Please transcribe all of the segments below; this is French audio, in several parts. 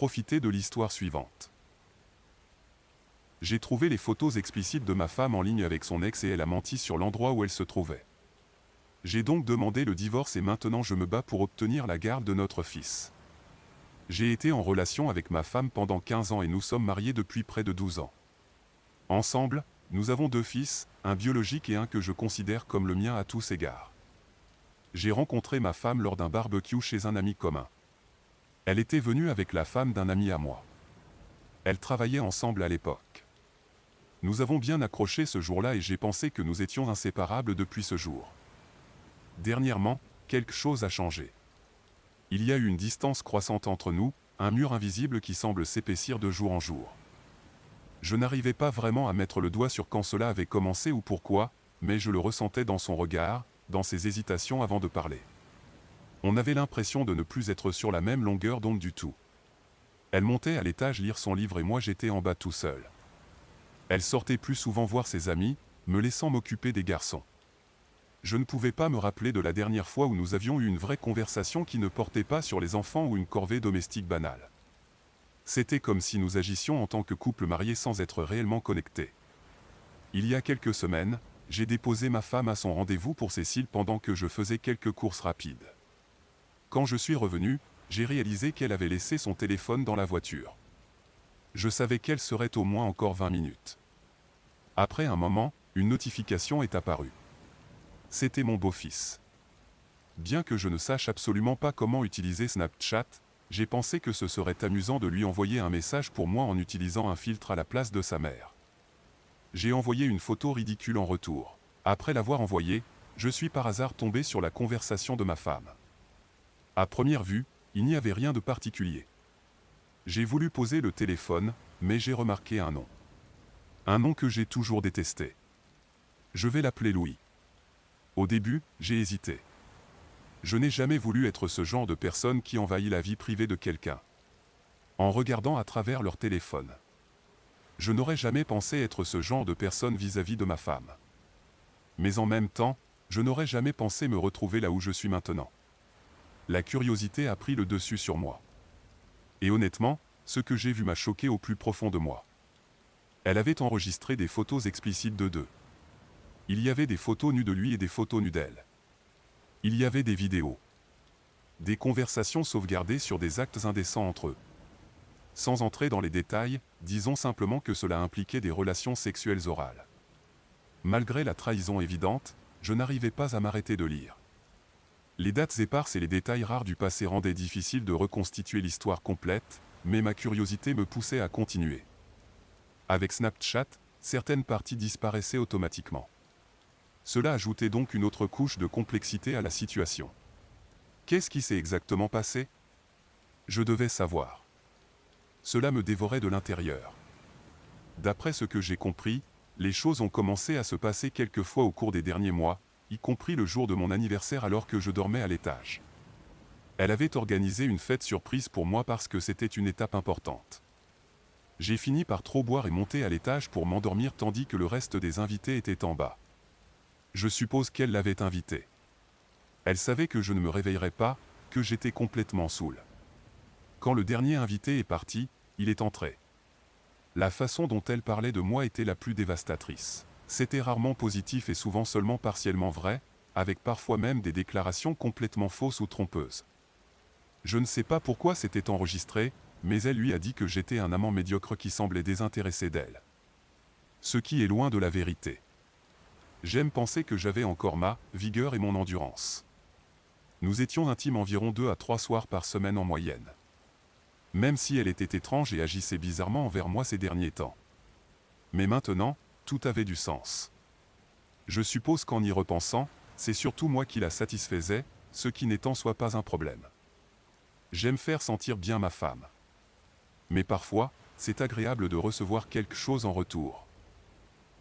profiter de l'histoire suivante. J'ai trouvé les photos explicites de ma femme en ligne avec son ex et elle a menti sur l'endroit où elle se trouvait. J'ai donc demandé le divorce et maintenant je me bats pour obtenir la garde de notre fils. J'ai été en relation avec ma femme pendant 15 ans et nous sommes mariés depuis près de 12 ans. Ensemble, nous avons 2 fils, un biologique et un que je considère comme le mien à tous égards. J'ai rencontré ma femme lors d'un barbecue chez un ami commun. Elle était venue avec la femme d'un ami à moi. Elles travaillaient ensemble à l'époque. Nous avons bien accroché ce jour-là et j'ai pensé que nous étions inséparables depuis ce jour. Dernièrement, quelque chose a changé. Il y a eu une distance croissante entre nous, un mur invisible qui semble s'épaissir de jour en jour. Je n'arrivais pas vraiment à mettre le doigt sur quand cela avait commencé ou pourquoi, mais je le ressentais dans son regard, dans ses hésitations avant de parler. On avait l'impression de ne plus être sur la même longueur d'onde du tout. Elle montait à l'étage lire son livre et moi j'étais en bas tout seul. Elle sortait plus souvent voir ses amis, me laissant m'occuper des garçons. Je ne pouvais pas me rappeler de la dernière fois où nous avions eu une vraie conversation qui ne portait pas sur les enfants ou une corvée domestique banale. C'était comme si nous agissions en tant que couple marié sans être réellement connectés. Il y a quelques semaines, j'ai déposé ma femme à son rendez-vous pour Cécile pendant que je faisais quelques courses rapides. Quand je suis revenu, j'ai réalisé qu'elle avait laissé son téléphone dans la voiture. Je savais qu'elle serait au moins encore 20 minutes. Après un moment, une notification est apparue. C'était mon beau-fils. Bien que je ne sache absolument pas comment utiliser Snapchat, j'ai pensé que ce serait amusant de lui envoyer un message pour moi en utilisant un filtre à la place de sa mère. J'ai envoyé une photo ridicule en retour. Après l'avoir envoyée, je suis par hasard tombé sur la conversation de ma femme. À première vue, il n'y avait rien de particulier. J'ai voulu poser le téléphone, mais j'ai remarqué un nom. Un nom que j'ai toujours détesté. Je vais l'appeler Louis. Au début, j'ai hésité. Je n'ai jamais voulu être ce genre de personne qui envahit la vie privée de quelqu'un. En regardant à travers leur téléphone. Je n'aurais jamais pensé être ce genre de personne vis-à-vis de ma femme. Mais en même temps, je n'aurais jamais pensé me retrouver là où je suis maintenant. La curiosité a pris le dessus sur moi. Et honnêtement, ce que j'ai vu m'a choqué au plus profond de moi. Elle avait enregistré des photos explicites de deux. Il y avait des photos nues de lui et des photos nues d'elle. Il y avait des vidéos. Des conversations sauvegardées sur des actes indécents entre eux. Sans entrer dans les détails, disons simplement que cela impliquait des relations sexuelles orales. Malgré la trahison évidente, je n'arrivais pas à m'arrêter de lire. Les dates éparses et les détails rares du passé rendaient difficile de reconstituer l'histoire complète, mais ma curiosité me poussait à continuer. Avec Snapchat, certaines parties disparaissaient automatiquement. Cela ajoutait donc une autre couche de complexité à la situation. Qu'est-ce qui s'est exactement passé? Je devais savoir. Cela me dévorait de l'intérieur. D'après ce que j'ai compris, les choses ont commencé à se passer quelques fois au cours des derniers mois, y compris le jour de mon anniversaire alors que je dormais à l'étage. Elle avait organisé une fête surprise pour moi parce que c'était une étape importante. J'ai fini par trop boire et monter à l'étage pour m'endormir tandis que le reste des invités était en bas. Je suppose qu'elle l'avait invité. Elle savait que je ne me réveillerais pas, que j'étais complètement saoul. Quand le dernier invité est parti, il est entré. La façon dont elle parlait de moi était la plus dévastatrice. C'était rarement positif et souvent seulement partiellement vrai, avec parfois même des déclarations complètement fausses ou trompeuses. Je ne sais pas pourquoi c'était enregistré, mais elle lui a dit que j'étais un amant médiocre qui semblait désintéressé d'elle. Ce qui est loin de la vérité. J'aime penser que j'avais encore ma vigueur et mon endurance. Nous étions intimes environ 2 à 3 soirs par semaine en moyenne. Même si elle était étrange et agissait bizarrement envers moi ces derniers temps. Mais maintenant, tout avait du sens. Je suppose qu'en y repensant, c'est surtout moi qui la satisfaisais, ce qui n'est en soi pas un problème. J'aime faire sentir bien ma femme. Mais parfois, c'est agréable de recevoir quelque chose en retour.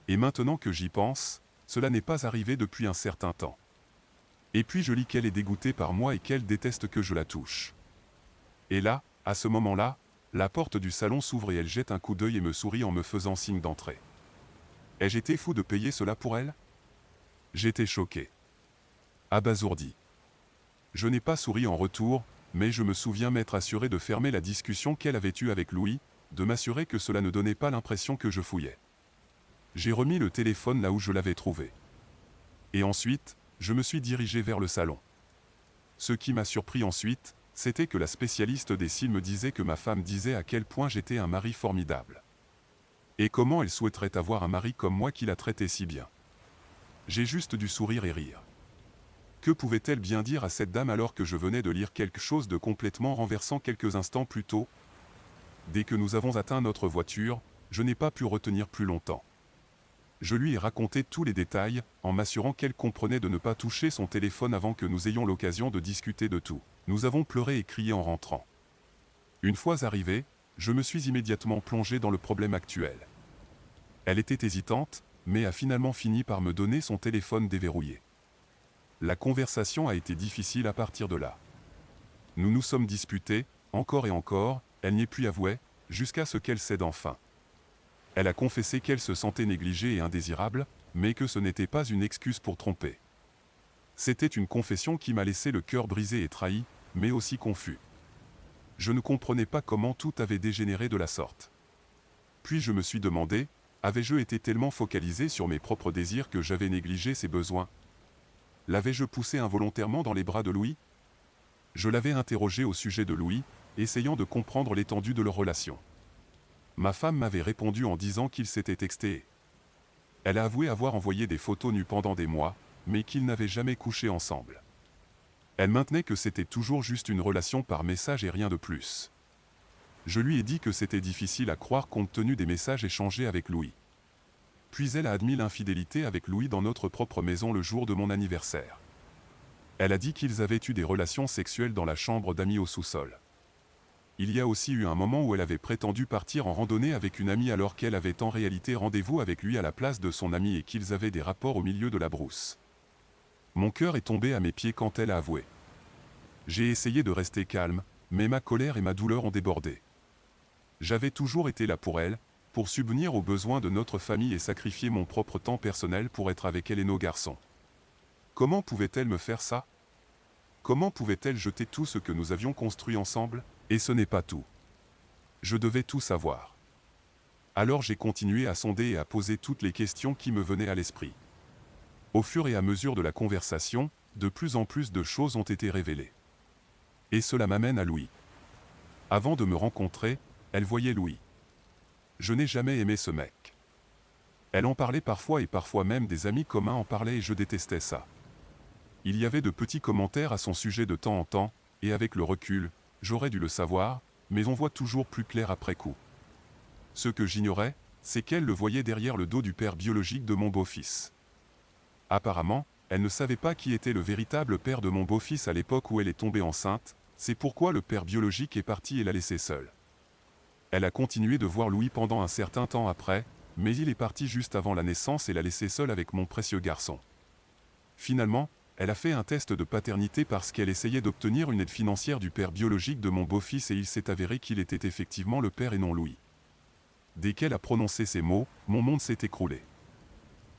Et maintenant que j'y pense, cela n'est pas arrivé depuis un certain temps. Et puis je lis qu'elle est dégoûtée par moi et qu'elle déteste que je la touche. Et là, à ce moment-là, la porte du salon s'ouvre et elle jette un coup d'œil et me sourit en me faisant signe d'entrer. Ai-je été fou de payer cela pour elle? J'étais choqué. Abasourdi. Je n'ai pas souri en retour, mais je me souviens m'être assuré de fermer la discussion qu'elle avait eue avec Louis, de m'assurer que cela ne donnait pas l'impression que je fouillais. J'ai remis le téléphone là où je l'avais trouvé. Et ensuite, je me suis dirigé vers le salon. Ce qui m'a surpris ensuite, c'était que la spécialiste des cils me disait que ma femme disait à quel point j'étais un mari formidable. Et comment elle souhaiterait avoir un mari comme moi qui la traitait si bien. J'ai juste dû sourire et rire. Que pouvait-elle bien dire à cette dame alors que je venais de lire quelque chose de complètement renversant quelques instants plus tôt? Dès que nous avons atteint notre voiture, je n'ai pas pu retenir plus longtemps. Je lui ai raconté tous les détails, en m'assurant qu'elle comprenait de ne pas toucher son téléphone avant que nous ayons l'occasion de discuter de tout. Nous avons pleuré et crié en rentrant. Une fois arrivé, je me suis immédiatement plongé dans le problème actuel. Elle était hésitante, mais a finalement fini par me donner son téléphone déverrouillé. La conversation a été difficile à partir de là. Nous nous sommes disputés, encore et encore, elle n'y est plus avouée, jusqu'à ce qu'elle cède enfin. Elle a confessé qu'elle se sentait négligée et indésirable, mais que ce n'était pas une excuse pour tromper. C'était une confession qui m'a laissé le cœur brisé et trahi, mais aussi confus. Je ne comprenais pas comment tout avait dégénéré de la sorte. Puis je me suis demandé, avais-je été tellement focalisé sur mes propres désirs que j'avais négligé ses besoins? L'avais-je poussé involontairement dans les bras de Louis? Je l'avais interrogé au sujet de Louis, essayant de comprendre l'étendue de leur relation. Ma femme m'avait répondu en disant qu'ils s'étaient textés. Elle a avoué avoir envoyé des photos nues pendant des mois, mais qu'ils n'avaient jamais couché ensemble. Elle maintenait que c'était toujours juste une relation par message et rien de plus. Je lui ai dit que c'était difficile à croire compte tenu des messages échangés avec Louis. Puis elle a admis l'infidélité avec Louis dans notre propre maison le jour de mon anniversaire. Elle a dit qu'ils avaient eu des relations sexuelles dans la chambre d'amis au sous-sol. Il y a aussi eu un moment où elle avait prétendu partir en randonnée avec une amie alors qu'elle avait en réalité rendez-vous avec lui à la place de son ami et qu'ils avaient des rapports au milieu de la brousse. Mon cœur est tombé à mes pieds quand elle a avoué. J'ai essayé de rester calme, mais ma colère et ma douleur ont débordé. J'avais toujours été là pour elle, pour subvenir aux besoins de notre famille et sacrifier mon propre temps personnel pour être avec elle et nos garçons. Comment pouvait-elle me faire ça? Comment pouvait-elle jeter tout ce que nous avions construit ensemble? Et ce n'est pas tout. Je devais tout savoir. Alors j'ai continué à sonder et à poser toutes les questions qui me venaient à l'esprit. Au fur et à mesure de la conversation, de plus en plus de choses ont été révélées. Et cela m'amène à Louis. Avant de me rencontrer, elle voyait Louis. Je n'ai jamais aimé ce mec. Elle en parlait parfois et parfois même des amis communs en parlaient et je détestais ça. Il y avait de petits commentaires à son sujet de temps en temps, et avec le recul, j'aurais dû le savoir, mais on voit toujours plus clair après coup. Ce que j'ignorais, c'est qu'elle le voyait derrière le dos du père biologique de mon beau-fils. Apparemment, elle ne savait pas qui était le véritable père de mon beau-fils à l'époque où elle est tombée enceinte, c'est pourquoi le père biologique est parti et l'a laissée seule. Elle a continué de voir Louis pendant un certain temps après, mais il est parti juste avant la naissance et l'a laissée seule avec mon précieux garçon. Finalement, elle a fait un test de paternité parce qu'elle essayait d'obtenir une aide financière du père biologique de mon beau-fils et il s'est avéré qu'il était effectivement le père et non Louis. Dès qu'elle a prononcé ces mots, mon monde s'est écroulé.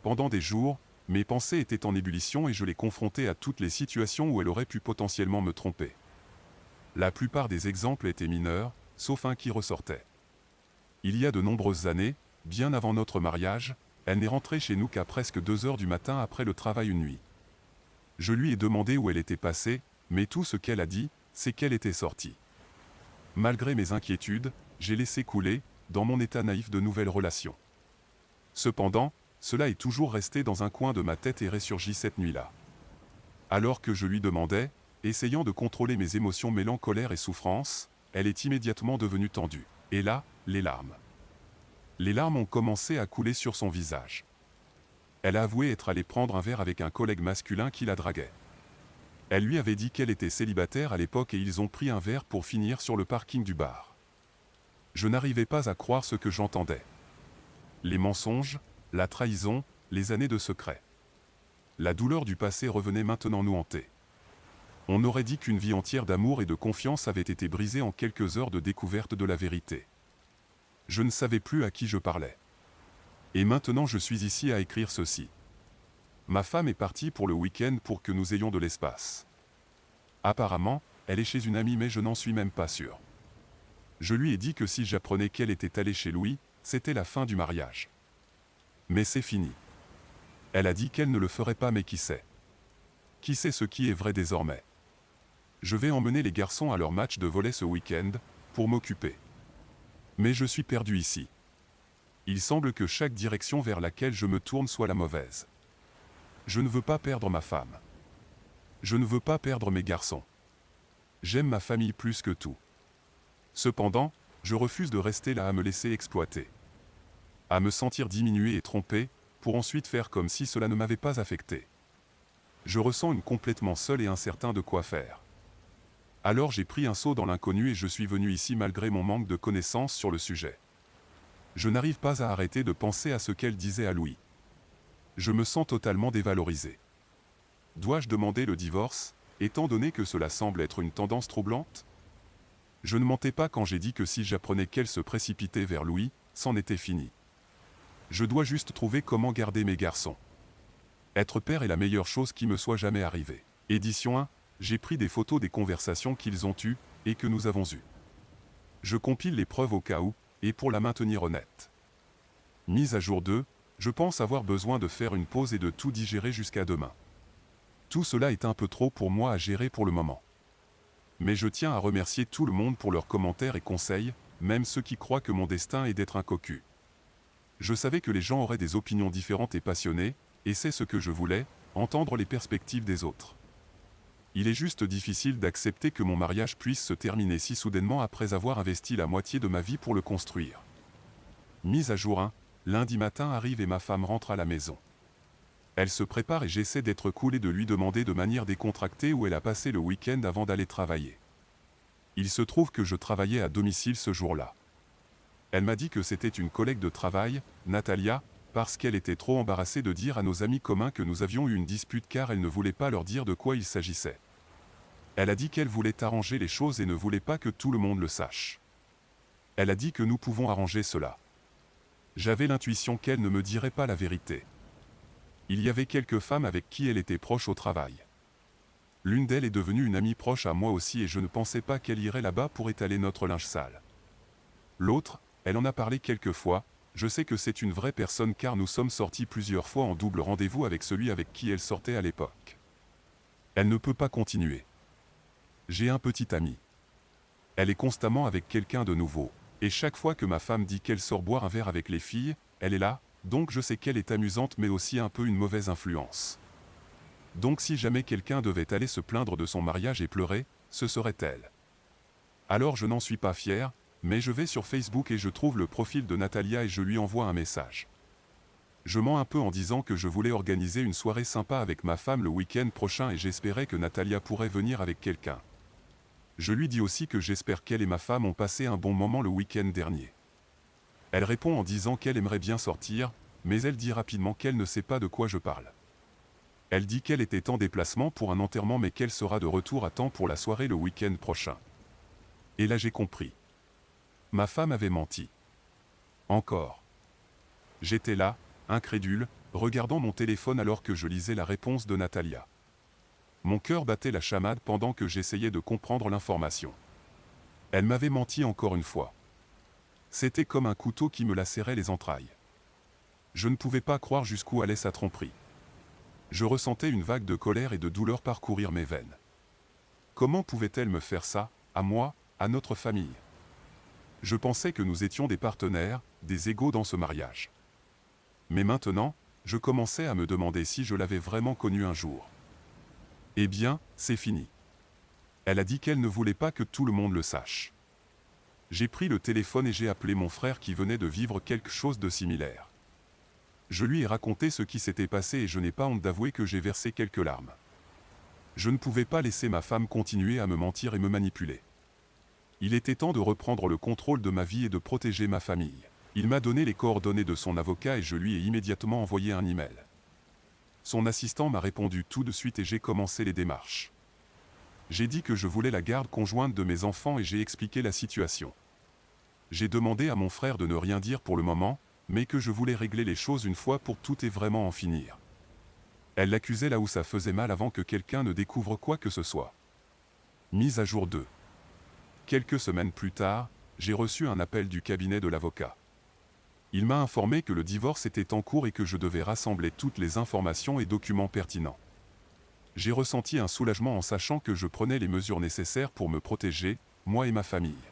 Pendant des jours, mes pensées étaient en ébullition et je l'ai confrontée à toutes les situations où elle aurait pu potentiellement me tromper. La plupart des exemples étaient mineurs, sauf un qui ressortait. Il y a de nombreuses années, bien avant notre mariage, elle n'est rentrée chez nous qu'à presque 2 heures du matin après le travail une nuit. Je lui ai demandé où elle était passée, mais tout ce qu'elle a dit, c'est qu'elle était sortie. Malgré mes inquiétudes, j'ai laissé couler, dans mon état naïf de nouvelles relations. Cependant, cela est toujours resté dans un coin de ma tête et ressurgit cette nuit-là. Alors que je lui demandais, essayant de contrôler mes émotions mêlant colère et souffrance, elle est immédiatement devenue tendue. Et là, les larmes. Les larmes ont commencé à couler sur son visage. Elle a avoué être allée prendre un verre avec un collègue masculin qui la draguait. Elle lui avait dit qu'elle était célibataire à l'époque et ils ont pris un verre pour finir sur le parking du bar. Je n'arrivais pas à croire ce que j'entendais. Les mensonges, la trahison, les années de secret. La douleur du passé revenait maintenant nous hanter. On aurait dit qu'une vie entière d'amour et de confiance avait été brisée en quelques heures de découverte de la vérité. Je ne savais plus à qui je parlais. Et maintenant je suis ici à écrire ceci. Ma femme est partie pour le week-end pour que nous ayons de l'espace. Apparemment, elle est chez une amie mais je n'en suis même pas sûr. Je lui ai dit que si j'apprenais qu'elle était allée chez Louis, c'était la fin du mariage. Mais c'est fini. Elle a dit qu'elle ne le ferait pas mais qui sait? Qui sait ce qui est vrai désormais? Je vais emmener les garçons à leur match de volley ce week-end, pour m'occuper. Mais je suis perdu ici. Il semble que chaque direction vers laquelle je me tourne soit la mauvaise. Je ne veux pas perdre ma femme. Je ne veux pas perdre mes garçons. J'aime ma famille plus que tout. Cependant, je refuse de rester là à me laisser exploiter. À me sentir diminué et trompé, pour ensuite faire comme si cela ne m'avait pas affecté. Je ressens complètement seul et incertain de quoi faire. Alors j'ai pris un saut dans l'inconnu et je suis venu ici malgré mon manque de connaissances sur le sujet. Je n'arrive pas à arrêter de penser à ce qu'elle disait à Louis. Je me sens totalement dévalorisé. Dois-je demander le divorce, étant donné que cela semble être une tendance troublante? Je ne mentais pas quand j'ai dit que si j'apprenais qu'elle se précipitait vers Louis, c'en était fini. Je dois juste trouver comment garder mes garçons. Être père est la meilleure chose qui me soit jamais arrivée. Édition 1, j'ai pris des photos des conversations qu'ils ont eues et que nous avons eues. Je compile les preuves au cas où, et pour la maintenir honnête. Mise à jour 2, je pense avoir besoin de faire une pause et de tout digérer jusqu'à demain. Tout cela est un peu trop pour moi à gérer pour le moment. Mais je tiens à remercier tout le monde pour leurs commentaires et conseils, même ceux qui croient que mon destin est d'être un cocu. Je savais que les gens auraient des opinions différentes et passionnées, et c'est ce que je voulais, entendre les perspectives des autres. Il est juste difficile d'accepter que mon mariage puisse se terminer si soudainement après avoir investi la moitié de ma vie pour le construire. Mise à jour 1, lundi matin arrive et ma femme rentre à la maison. Elle se prépare et j'essaie d'être cool et de lui demander de manière décontractée où elle a passé le week-end avant d'aller travailler. Il se trouve que je travaillais à domicile ce jour-là. Elle m'a dit que c'était une collègue de travail, Natalia, parce qu'elle était trop embarrassée de dire à nos amis communs que nous avions eu une dispute car elle ne voulait pas leur dire de quoi il s'agissait. Elle a dit qu'elle voulait arranger les choses et ne voulait pas que tout le monde le sache. Elle a dit que nous pouvons arranger cela. J'avais l'intuition qu'elle ne me dirait pas la vérité. Il y avait quelques femmes avec qui elle était proche au travail. L'une d'elles est devenue une amie proche à moi aussi et je ne pensais pas qu'elle irait là-bas pour étaler notre linge sale. L'autre, elle en a parlé quelques fois. Je sais que c'est une vraie personne car nous sommes sortis plusieurs fois en double rendez-vous avec celui avec qui elle sortait à l'époque. Elle ne peut pas continuer. J'ai un petit ami. Elle est constamment avec quelqu'un de nouveau. Et chaque fois que ma femme dit qu'elle sort boire un verre avec les filles, elle est là, donc je sais qu'elle est amusante mais aussi un peu une mauvaise influence. Donc si jamais quelqu'un devait aller se plaindre de son mariage et pleurer, ce serait elle. Alors je n'en suis pas fier, mais je vais sur Facebook et je trouve le profil de Natalia et je lui envoie un message. Je mens un peu en disant que je voulais organiser une soirée sympa avec ma femme le week-end prochain et j'espérais que Natalia pourrait venir avec quelqu'un. Je lui dis aussi que j'espère qu'elle et ma femme ont passé un bon moment le week-end dernier. Elle répond en disant qu'elle aimerait bien sortir, mais elle dit rapidement qu'elle ne sait pas de quoi je parle. Elle dit qu'elle était en déplacement pour un enterrement mais qu'elle sera de retour à temps pour la soirée le week-end prochain. Et là j'ai compris. Ma femme avait menti. Encore. J'étais là, incrédule, regardant mon téléphone alors que je lisais la réponse de Natalia. Mon cœur battait la chamade pendant que j'essayais de comprendre l'information. Elle m'avait menti encore une fois. C'était comme un couteau qui me lacérait les entrailles. Je ne pouvais pas croire jusqu'où allait sa tromperie. Je ressentais une vague de colère et de douleur parcourir mes veines. Comment pouvait-elle me faire ça, à moi, à notre famille? Je pensais que nous étions des partenaires, des égaux dans ce mariage. Mais maintenant, je commençais à me demander si je l'avais vraiment connue un jour. Eh bien, c'est fini. Elle a dit qu'elle ne voulait pas que tout le monde le sache. J'ai pris le téléphone et j'ai appelé mon frère qui venait de vivre quelque chose de similaire. Je lui ai raconté ce qui s'était passé et je n'ai pas honte d'avouer que j'ai versé quelques larmes. Je ne pouvais pas laisser ma femme continuer à me mentir et me manipuler. Il était temps de reprendre le contrôle de ma vie et de protéger ma famille. Il m'a donné les coordonnées de son avocat et je lui ai immédiatement envoyé un email. Son assistant m'a répondu tout de suite et j'ai commencé les démarches. J'ai dit que je voulais la garde conjointe de mes enfants et j'ai expliqué la situation. J'ai demandé à mon frère de ne rien dire pour le moment, mais que je voulais régler les choses une fois pour toutes et vraiment en finir. Elle l'accusait là où ça faisait mal avant que quelqu'un ne découvre quoi que ce soit. Mise à jour 2. Quelques semaines plus tard, j'ai reçu un appel du cabinet de l'avocat. Il m'a informé que le divorce était en cours et que je devais rassembler toutes les informations et documents pertinents. J'ai ressenti un soulagement en sachant que je prenais les mesures nécessaires pour me protéger, moi et ma famille.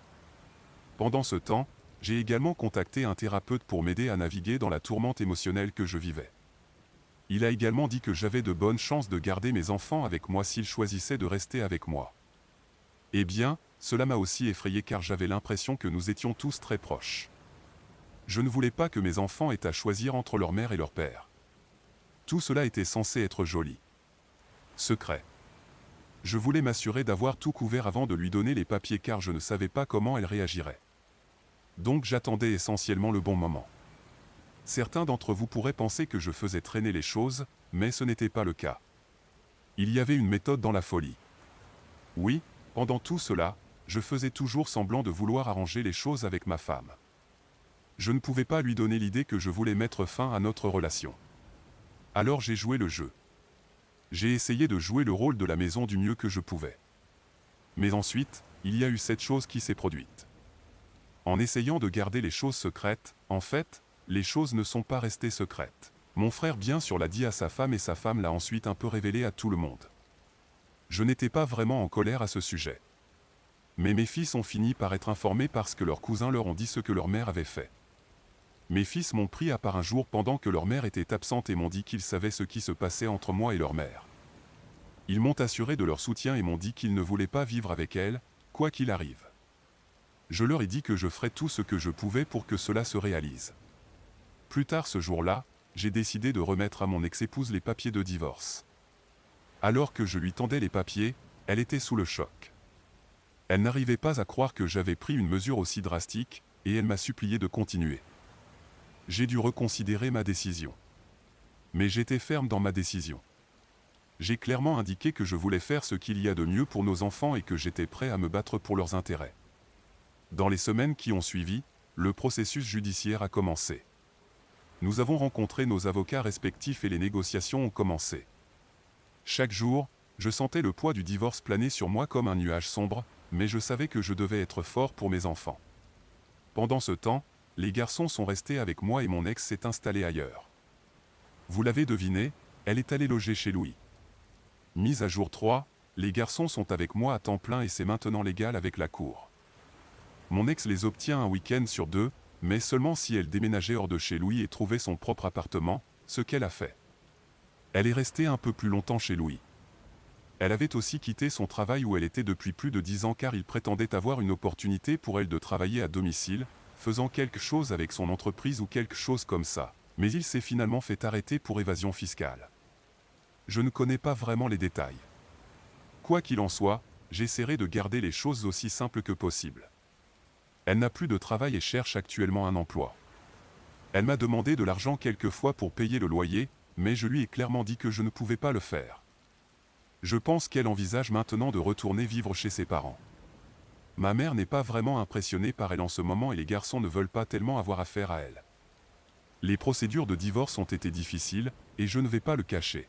Pendant ce temps, j'ai également contacté un thérapeute pour m'aider à naviguer dans la tourmente émotionnelle que je vivais. Il a également dit que j'avais de bonnes chances de garder mes enfants avec moi s'ils choisissaient de rester avec moi. Eh bien, cela m'a aussi effrayé car j'avais l'impression que nous étions tous très proches. Je ne voulais pas que mes enfants aient à choisir entre leur mère et leur père. Tout cela était censé être joli. Secret. Je voulais m'assurer d'avoir tout couvert avant de lui donner les papiers car je ne savais pas comment elle réagirait. Donc j'attendais essentiellement le bon moment. Certains d'entre vous pourraient penser que je faisais traîner les choses, mais ce n'était pas le cas. Il y avait une méthode dans la folie. Oui, pendant tout cela, je faisais toujours semblant de vouloir arranger les choses avec ma femme. Je ne pouvais pas lui donner l'idée que je voulais mettre fin à notre relation. Alors j'ai joué le jeu. J'ai essayé de jouer le rôle de la maison du mieux que je pouvais. Mais ensuite, il y a eu cette chose qui s'est produite. En essayant de garder les choses secrètes, en fait, les choses ne sont pas restées secrètes. Mon frère bien sûr l'a dit à sa femme et sa femme l'a ensuite un peu révélé à tout le monde. Je n'étais pas vraiment en colère à ce sujet. Mais mes fils ont fini par être informés parce que leurs cousins leur ont dit ce que leur mère avait fait. Mes fils m'ont pris à part un jour pendant que leur mère était absente et m'ont dit qu'ils savaient ce qui se passait entre moi et leur mère. Ils m'ont assuré de leur soutien et m'ont dit qu'ils ne voulaient pas vivre avec elle, quoi qu'il arrive. Je leur ai dit que je ferais tout ce que je pouvais pour que cela se réalise. Plus tard ce jour-là, j'ai décidé de remettre à mon ex-épouse les papiers de divorce. Alors que je lui tendais les papiers, elle était sous le choc. Elle n'arrivait pas à croire que j'avais pris une mesure aussi drastique, et elle m'a supplié de continuer. J'ai dû reconsidérer ma décision. Mais j'étais ferme dans ma décision. J'ai clairement indiqué que je voulais faire ce qu'il y a de mieux pour nos enfants et que j'étais prêt à me battre pour leurs intérêts. Dans les semaines qui ont suivi, le processus judiciaire a commencé. Nous avons rencontré nos avocats respectifs et les négociations ont commencé. Chaque jour, je sentais le poids du divorce planer sur moi comme un nuage sombre, mais je savais que je devais être fort pour mes enfants. Pendant ce temps, les garçons sont restés avec moi et mon ex s'est installé ailleurs. Vous l'avez deviné, elle est allée loger chez Louis. Mise à jour 3, les garçons sont avec moi à temps plein et c'est maintenant légal avec la cour. Mon ex les obtient un week-end sur 2, mais seulement si elle déménageait hors de chez Louis et trouvait son propre appartement, ce qu'elle a fait. Elle est restée un peu plus longtemps chez Louis. Elle avait aussi quitté son travail où elle était depuis plus de 10 ans car il prétendait avoir une opportunité pour elle de travailler à domicile, faisant quelque chose avec son entreprise ou quelque chose comme ça. Mais il s'est finalement fait arrêter pour évasion fiscale. Je ne connais pas vraiment les détails. Quoi qu'il en soit, j'essaierai de garder les choses aussi simples que possible. Elle n'a plus de travail et cherche actuellement un emploi. Elle m'a demandé de l'argent quelques fois pour payer le loyer, mais je lui ai clairement dit que je ne pouvais pas le faire. Je pense qu'elle envisage maintenant de retourner vivre chez ses parents. Ma mère n'est pas vraiment impressionnée par elle en ce moment et les garçons ne veulent pas tellement avoir affaire à elle. Les procédures de divorce ont été difficiles, et je ne vais pas le cacher.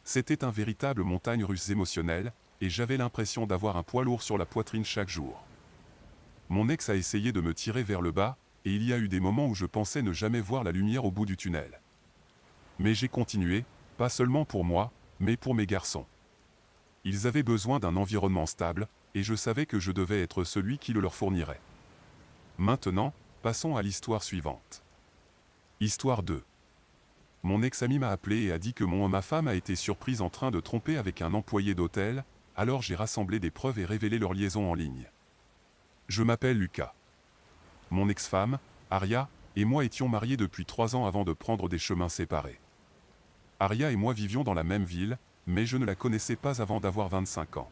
C'était un véritable montagne russe émotionnelle, et j'avais l'impression d'avoir un poids lourd sur la poitrine chaque jour. Mon ex a essayé de me tirer vers le bas, et il y a eu des moments où je pensais ne jamais voir la lumière au bout du tunnel. Mais j'ai continué, pas seulement pour moi, mais pour mes garçons. Ils avaient besoin d'un environnement stable, et je savais que je devais être celui qui le leur fournirait. Maintenant, passons à l'histoire suivante. Histoire 2. Mon ex-ami m'a appelé et a dit que ma femme a été surprise en train de tromper avec un employé d'hôtel, alors j'ai rassemblé des preuves et révélé leur liaison en ligne. Je m'appelle Lucas. Mon ex-femme, Aria, et moi étions mariés depuis 3 ans avant de prendre des chemins séparés. Aria et moi vivions dans la même ville, mais je ne la connaissais pas avant d'avoir 25 ans.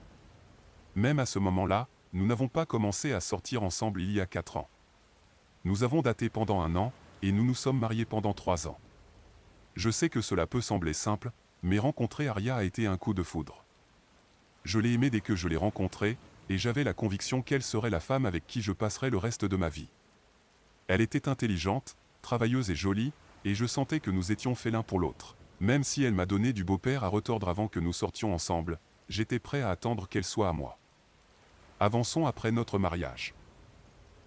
Même à ce moment-là, nous n'avons pas commencé à sortir ensemble il y a 4 ans. Nous avons daté pendant 1 an, et nous nous sommes mariés pendant 3 ans. Je sais que cela peut sembler simple, mais rencontrer Aria a été un coup de foudre. Je l'ai aimée dès que je l'ai rencontrée, et j'avais la conviction qu'elle serait la femme avec qui je passerais le reste de ma vie. Elle était intelligente, travailleuse et jolie, et je sentais que nous étions faits l'un pour l'autre. Même si elle m'a donné du beau-père à retordre avant que nous sortions ensemble, j'étais prêt à attendre qu'elle soit à moi. Avançons après notre mariage.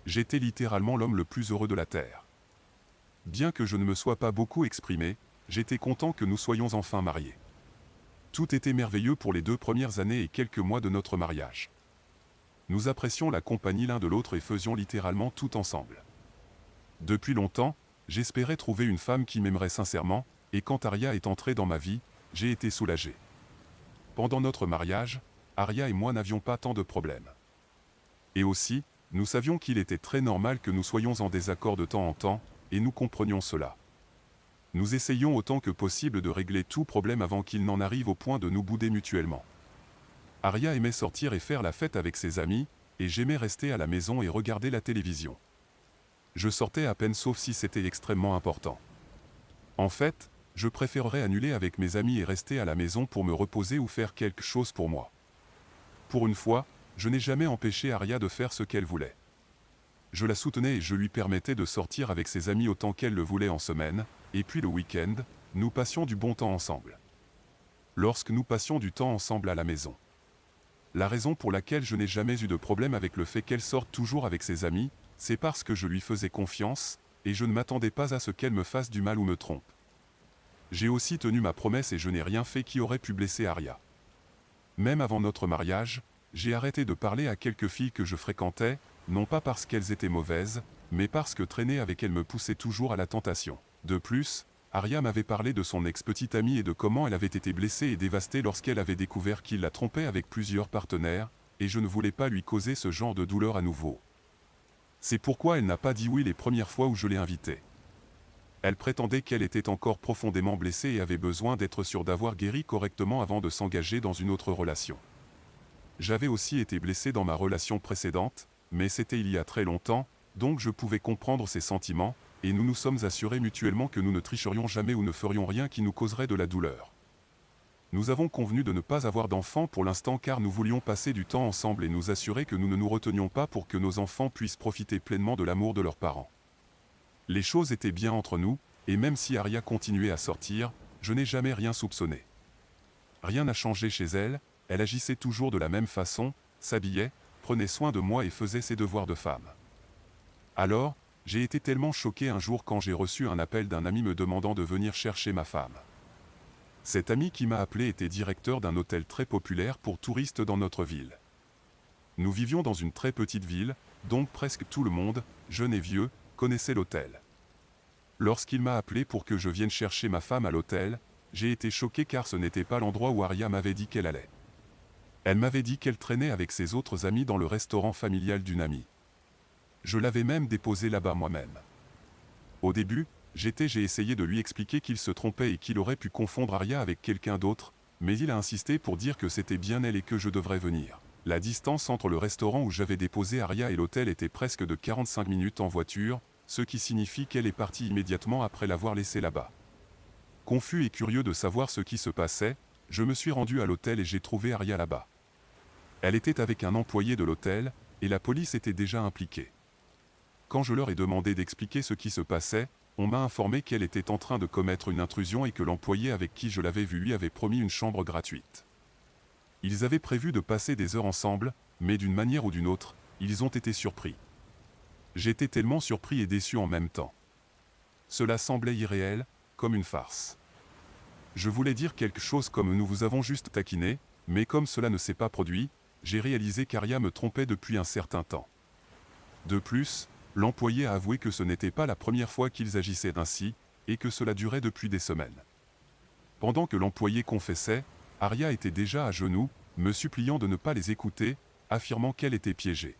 J'étais littéralement l'homme le plus heureux de la Terre. Bien que je ne me sois pas beaucoup exprimé, j'étais content que nous soyons enfin mariés. Tout était merveilleux pour les 2 premières années et quelques mois de notre mariage. Nous apprécions la compagnie l'un de l'autre et faisions littéralement tout ensemble. Depuis longtemps, j'espérais trouver une femme qui m'aimerait sincèrement, et quand Aria est entrée dans ma vie, j'ai été soulagé. Pendant notre mariage, Aria et moi n'avions pas tant de problèmes. Et aussi, nous savions qu'il était très normal que nous soyons en désaccord de temps en temps, et nous comprenions cela. Nous essayions autant que possible de régler tout problème avant qu'il n'en arrive au point de nous bouder mutuellement. Aria aimait sortir et faire la fête avec ses amis, et j'aimais rester à la maison et regarder la télévision. Je sortais à peine sauf si c'était extrêmement important. En fait, je préférerais annuler avec mes amis et rester à la maison pour me reposer ou faire quelque chose pour moi. Pour une fois, je n'ai jamais empêché Aria de faire ce qu'elle voulait. Je la soutenais et je lui permettais de sortir avec ses amis autant qu'elle le voulait en semaine, et puis le week-end, nous passions du bon temps ensemble. Lorsque nous passions du temps ensemble à la maison. La raison pour laquelle je n'ai jamais eu de problème avec le fait qu'elle sorte toujours avec ses amis, c'est parce que je lui faisais confiance, et je ne m'attendais pas à ce qu'elle me fasse du mal ou me trompe. J'ai aussi tenu ma promesse et je n'ai rien fait qui aurait pu blesser Aria. Même avant notre mariage, j'ai arrêté de parler à quelques filles que je fréquentais, non pas parce qu'elles étaient mauvaises, mais parce que traîner avec elles me poussait toujours à la tentation. De plus, Aria m'avait parlé de son ex-petite amie et de comment elle avait été blessée et dévastée lorsqu'elle avait découvert qu'il la trompait avec plusieurs partenaires, et je ne voulais pas lui causer ce genre de douleur à nouveau. C'est pourquoi elle n'a pas dit oui les premières fois où je l'ai invitée. Elle prétendait qu'elle était encore profondément blessée et avait besoin d'être sûre d'avoir guéri correctement avant de s'engager dans une autre relation. J'avais aussi été blessé dans ma relation précédente, mais c'était il y a très longtemps, donc je pouvais comprendre ses sentiments, et nous nous sommes assurés mutuellement que nous ne tricherions jamais ou ne ferions rien qui nous causerait de la douleur. Nous avons convenu de ne pas avoir d'enfants pour l'instant car nous voulions passer du temps ensemble et nous assurer que nous ne nous retenions pas pour que nos enfants puissent profiter pleinement de l'amour de leurs parents. Les choses étaient bien entre nous, et même si Aria continuait à sortir, je n'ai jamais rien soupçonné. Rien n'a changé chez elle, elle agissait toujours de la même façon, s'habillait, prenait soin de moi et faisait ses devoirs de femme. Alors, j'ai été tellement choqué un jour quand j'ai reçu un appel d'un ami me demandant de venir chercher ma femme. Cet ami qui m'a appelé était directeur d'un hôtel très populaire pour touristes dans notre ville. Nous vivions dans une très petite ville, donc presque tout le monde, jeune et vieux, connaissait l'hôtel. Lorsqu'il m'a appelé pour que je vienne chercher ma femme à l'hôtel, j'ai été choqué car ce n'était pas l'endroit où Aria m'avait dit qu'elle allait. Elle m'avait dit qu'elle traînait avec ses autres amis dans le restaurant familial d'une amie. Je l'avais même déposée là-bas moi-même. Au début, j'ai essayé de lui expliquer qu'il se trompait et qu'il aurait pu confondre Aria avec quelqu'un d'autre, mais il a insisté pour dire que c'était bien elle et que je devrais venir. La distance entre le restaurant où j'avais déposé Aria et l'hôtel était presque de 45 minutes en voiture, ce qui signifie qu'elle est partie immédiatement après l'avoir laissée là-bas. Confus et curieux de savoir ce qui se passait, je me suis rendu à l'hôtel et j'ai trouvé Aria là-bas. Elle était avec un employé de l'hôtel, et la police était déjà impliquée. Quand je leur ai demandé d'expliquer ce qui se passait, on m'a informé qu'elle était en train de commettre une intrusion et que l'employé avec qui je l'avais vue lui avait promis une chambre gratuite. Ils avaient prévu de passer des heures ensemble, mais d'une manière ou d'une autre, ils ont été surpris. J'étais tellement surpris et déçu en même temps. Cela semblait irréel, comme une farce. Je voulais dire quelque chose comme nous vous avons juste taquiné, mais comme cela ne s'est pas produit, j'ai réalisé qu'Aria me trompait depuis un certain temps. De plus, l'employé a avoué que ce n'était pas la première fois qu'ils agissaient ainsi, et que cela durait depuis des semaines. Pendant que l'employé confessait, Aria était déjà à genoux, me suppliant de ne pas les écouter, affirmant qu'elle était piégée.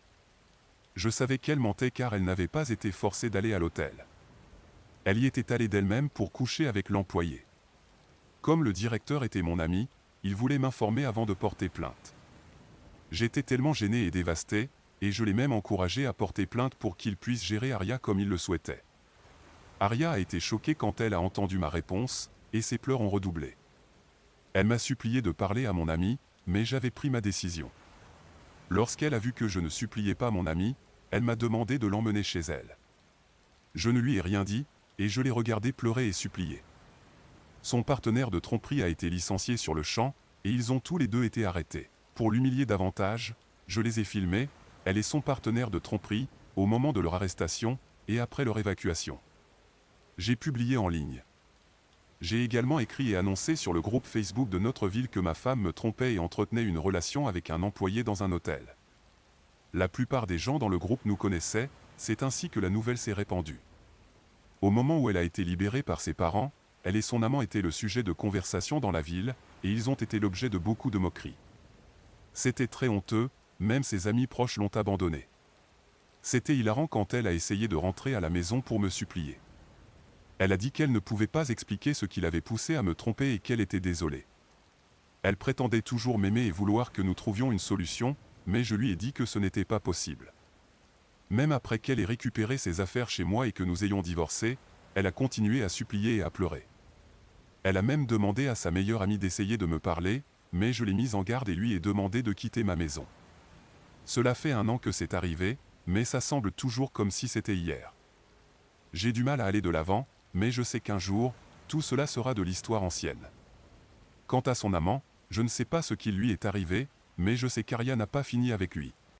Je savais qu'elle mentait car elle n'avait pas été forcée d'aller à l'hôtel. Elle y était allée d'elle-même pour coucher avec l'employé. Comme le directeur était mon ami, il voulait m'informer avant de porter plainte. J'étais tellement gêné et dévasté, et je l'ai même encouragé à porter plainte pour qu'il puisse gérer Aria comme il le souhaitait. Aria a été choquée quand elle a entendu ma réponse, et ses pleurs ont redoublé. Elle m'a supplié de parler à mon ami, mais j'avais pris ma décision. Lorsqu'elle a vu que je ne suppliais pas mon ami, elle m'a demandé de l'emmener chez elle. Je ne lui ai rien dit, et je l'ai regardé pleurer et supplier. Son partenaire de tromperie a été licencié sur le champ, et ils ont tous les deux été arrêtés. Pour l'humilier davantage, Je les ai filmés, elle et son partenaire de tromperie, au moment de leur arrestation, et après leur évacuation. J'ai publié en ligne. J'ai également écrit et annoncé sur le groupe Facebook de notre ville que ma femme me trompait et entretenait une relation avec un employé dans un hôtel. La plupart des gens dans le groupe nous connaissaient, c'est ainsi que la nouvelle s'est répandue. Au moment où elle a été libérée par ses parents, elle et son amant étaient le sujet de conversations dans la ville, et ils ont été l'objet de beaucoup de moqueries. C'était très honteux, même ses amis proches l'ont abandonnée. C'était hilarant quand elle a essayé de rentrer à la maison pour me supplier. Elle a dit qu'elle ne pouvait pas expliquer ce qui l'avait poussée à me tromper et qu'elle était désolée. Elle prétendait toujours m'aimer et vouloir que nous trouvions une solution, mais je lui ai dit que ce n'était pas possible. Même après qu'elle ait récupéré ses affaires chez moi et que nous ayons divorcé, elle a continué à supplier et à pleurer. Elle a même demandé à sa meilleure amie d'essayer de me parler, mais je l'ai mise en garde et lui ai demandé de quitter ma maison. Cela fait 1 an que c'est arrivé, mais ça semble toujours comme si c'était hier. J'ai du mal à aller de l'avant, mais je sais qu'un jour, tout cela sera de l'histoire ancienne. Quant à son amant, je ne sais pas ce qui lui est arrivé, mais je sais qu'Aria n'a pas fini avec lui.